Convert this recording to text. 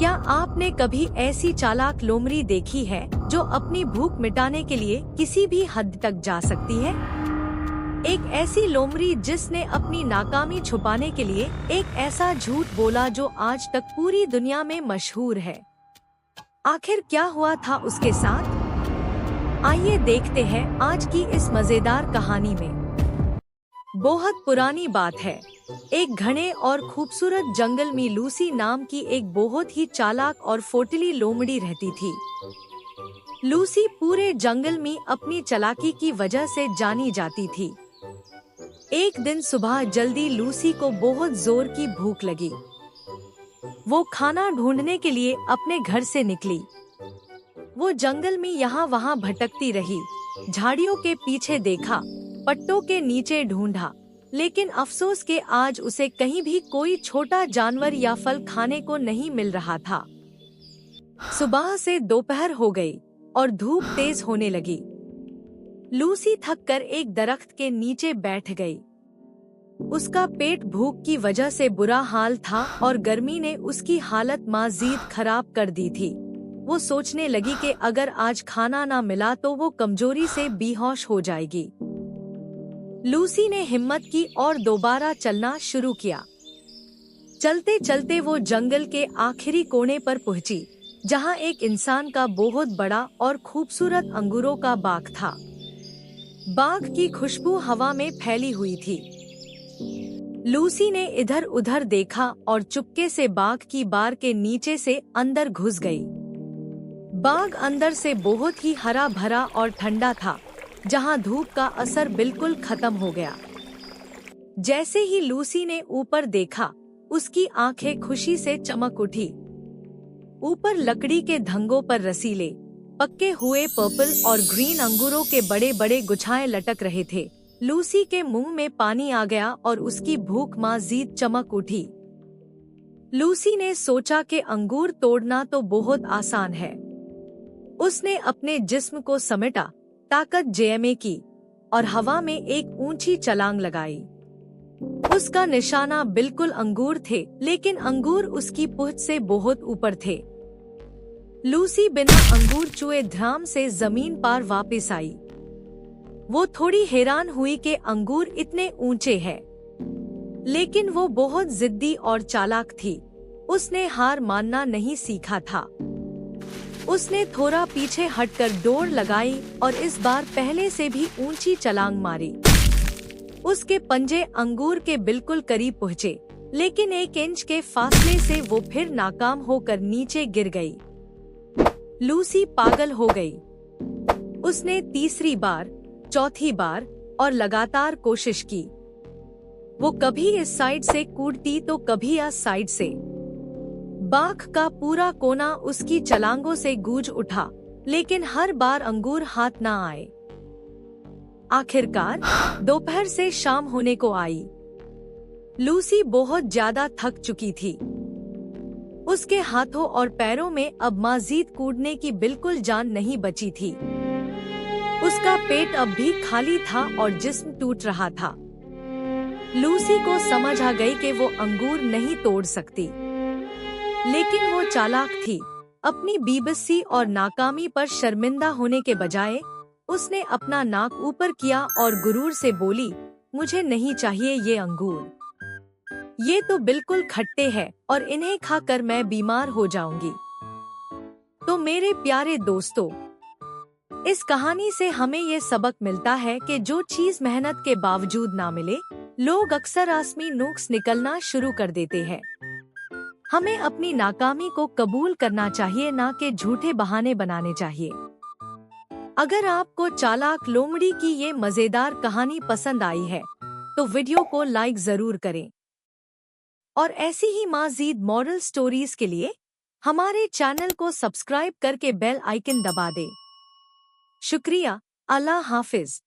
क्या आपने कभी ऐसी चालाक लोमड़ी देखी है जो अपनी भूख मिटाने के लिए किसी भी हद तक जा सकती है? एक ऐसी लोमड़ी जिसने अपनी नाकामी छुपाने के लिए एक ऐसा झूठ बोला जो आज तक पूरी दुनिया में मशहूर है। आखिर क्या हुआ था उसके साथ? आइए देखते हैं आज की इस मजेदार कहानी में। बहुत पुरानी बात है। एक घने और खूबसूरत जंगल में लूसी नाम की एक बहुत ही चालाक और फुर्तीली लोमड़ी रहती थी। लूसी पूरे जंगल में अपनी चालाकी की वजह से जानी जाती थी। एक दिन सुबह जल्दी लूसी को बहुत जोर की भूख लगी। वो खाना ढूंढने के लिए अपने घर से निकली। वो जंगल में यहाँ वहाँ भटकती रही, झाड़ियों के पीछे देखा, पत्तों के नीचे ढूंढा, लेकिन अफसोस के आज उसे कहीं भी कोई छोटा जानवर या फल खाने को नहीं मिल रहा था। सुबह से दोपहर हो गई और धूप तेज होने लगी। लूसी थककर एक दरख्त के नीचे बैठ गई। उसका पेट भूख की वजह से बुरा हाल था और गर्मी ने उसकी हालत मज़ीद खराब कर दी थी। वो सोचने लगी कि अगर आज खाना ना मिला तो वो कमजोरी से बेहोश हो जाएगी। लूसी ने हिम्मत की और दोबारा चलना शुरू किया। चलते चलते वो जंगल के आखिरी कोने पर पहुंची, जहां एक इंसान का बहुत बड़ा और खूबसूरत अंगूरों का बाग था। बाग की खुशबू हवा में फैली हुई थी। लूसी ने इधर उधर देखा और चुपके से बाग की बार के नीचे से अंदर घुस गई। बाग अंदर से बहुत ही हरा भरा और ठंडा था, जहां धूप का असर बिल्कुल खत्म हो गया। जैसे ही लूसी ने ऊपर देखा, उसकी आंखें खुशी से चमक उठी। ऊपर लकड़ी के धंगों पर रसीले, पक्के हुए पर्पल और ग्रीन अंगूरों के बड़े बड़े गुच्छाएं लटक रहे थे। लूसी के मुंह में पानी आ गया और उसकी भूख मज़ीद चमक उठी। लूसी ने सोचा कि अंगूर तोड़ना तो बहुत आसान है। उसने अपने जिस्म को समेटा, ताकत जमा की और हवा में एक ऊंची छलांग लगाई। उसका निशाना बिल्कुल अंगूर थे, लेकिन अंगूर उसकी पहुंच से बहुत ऊपर थे। लूसी बिना अंगूर चुए धड़ाम से जमीन पर वापस आई। वो थोड़ी हैरान हुई कि अंगूर इतने ऊंचे हैं, लेकिन वो बहुत जिद्दी और चालाक थी। उसने हार मानना नहीं सीखा था। उसने थोड़ा पीछे हटकर दौड़ लगाई और इस बार पहले से भी ऊंची छलांग मारी। उसके पंजे अंगूर के बिल्कुल करीब पहुँचे, लेकिन 1 इंच के फासले से वो फिर नाकाम होकर नीचे गिर गई। लूसी पागल हो गई। उसने तीसरी बार, चौथी बार और लगातार कोशिश की। वो कभी इस साइड से कूदती तो कभी इस साइड से। बाग का पूरा कोना उसकी छलांगों से गूंज उठा, लेकिन हर बार अंगूर हाथ ना आए। आखिरकार दोपहर से शाम होने को आई। लूसी बहुत ज्यादा थक चुकी थी। उसके हाथों और पैरों में अब मज़ीद कूदने की बिल्कुल जान नहीं बची थी। उसका पेट अब भी खाली था और जिस्म टूट रहा था। लूसी को समझ आ गई कि वो अंगूर नहीं तोड़ सकती, लेकिन वो चालाक थी। अपनी बेबसी और नाकामी पर शर्मिंदा होने के बजाय उसने अपना नाक ऊपर किया और गुरूर से बोली, मुझे नहीं चाहिए ये अंगूर। ये तो बिल्कुल खट्टे हैं और इन्हें खाकर मैं बीमार हो जाऊंगी। तो मेरे प्यारे दोस्तों, इस कहानी से हमें ये सबक मिलता है कि जो चीज मेहनत के बावजूद ना मिले, लोग अक्सर आसमी नुक्स निकलना शुरू कर देते हैं। हमें अपनी नाकामी को कबूल करना चाहिए, ना कि झूठे बहाने बनाने चाहिए। अगर आपको चालाक लोमड़ी की ये मजेदार कहानी पसंद आई है, तो वीडियो को लाइक जरूर करें और ऐसी ही मज़ीद मॉरल स्टोरीज के लिए हमारे चैनल को सब्सक्राइब करके बेल आइकन दबा दें। शुक्रिया। अल्लाह हाफिज।